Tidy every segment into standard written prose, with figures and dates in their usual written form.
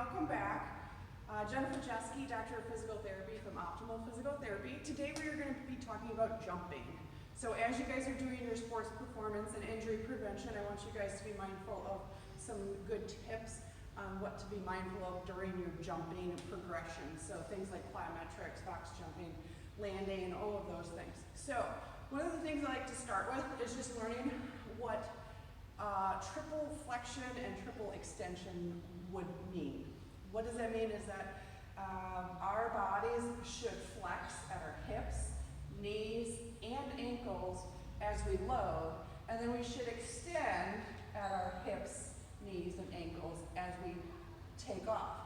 welcome back. Jennifer Jeske, Doctor of Physical Therapy from Optimal Physical Therapy. Today we are going to be talking about jumping. So as you guys are doing your sports performance and injury prevention, I want you guys to be mindful of some good tips on what to be mindful of during your jumping progression. So things like plyometrics, box jumping, landing, all of those things. So one of the things I like to start with is just learning what triple flexion and triple extension would mean. What does that mean is that our bodies should flex at our hips, knees, and ankles as we load, and then we should extend at our hips, knees, and ankles as we take off.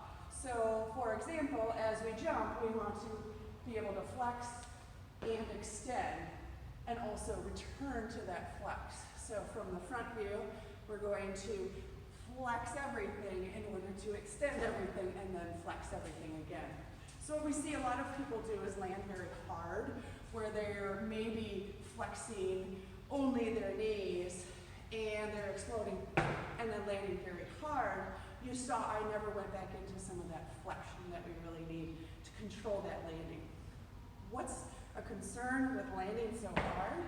So, for example, as we jump, we want to be able to flex and extend, and also return to that flex. So from the front view, we're going to flex everything in order to extend everything and then flex everything again. So what we see a lot of people do is land very hard, where they're maybe flexing only their knees and they're exploding and then landing very hard. You saw I never went back into some of that flexion that we really need to control that landing. What's a concern with landing so hard?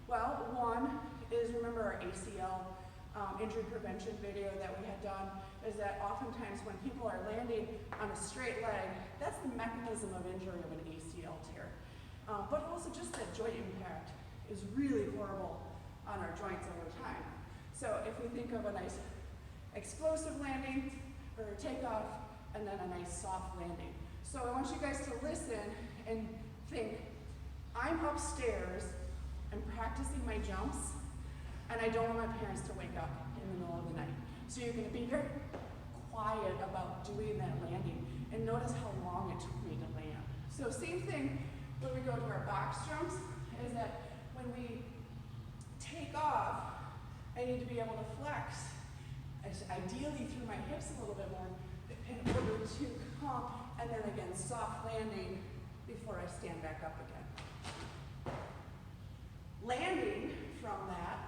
Well, one is, remember our ACL injury prevention video that we had done, is that oftentimes when people are landing on a straight leg, that's the mechanism of injury of an ACL tear. But also just that joint impact is really horrible on our joints over time. So if we think of a nice explosive landing or a takeoff and then a nice soft landing. So I want you guys to listen and think, I'm upstairs, I'm practicing my jumps, and I don't want my parents to wake up in the middle of the night. So you're going to be very quiet about doing that landing, and notice how long it took me to land. So same thing when we go to our box jumps, is that when we take off, I need to be able to flex, ideally through my hips a little bit more, in order to come, and then again, soft landing before I stand back up again. Landing from that,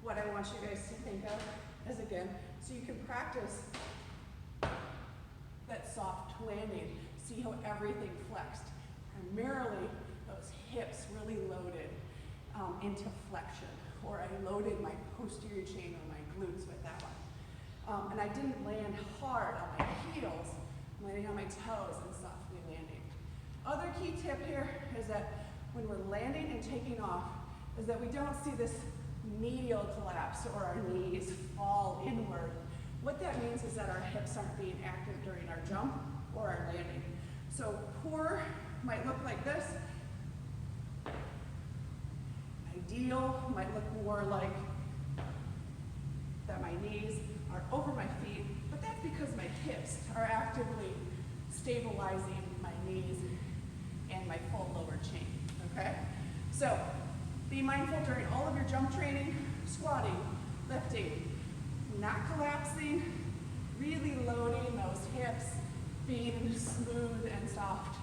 what I want you guys to think of is, again, so you can practice that soft landing. See how everything flexed. Primarily, those hips really loaded into flexion, or I loaded my posterior chain or my glutes with that one. And I didn't land hard on my heels, I'm landing on my toes and softly landing. Other key tip here is that when we're landing and taking off, is that we don't see this medial collapse or our knees fall inward. What that means is that our hips aren't being active during our jump or our landing. So core might look like this. Ideal might look more like that my knees are over my feet, but that's because my hips are actively stabilizing my knees and my full lower chain, okay? So be mindful during all of your jump training, squatting, lifting, not collapsing, really loading those hips, being smooth and soft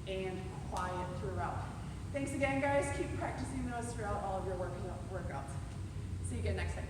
and quiet throughout. Thanks again, guys. Keep practicing those throughout all of your workouts. See you again next time.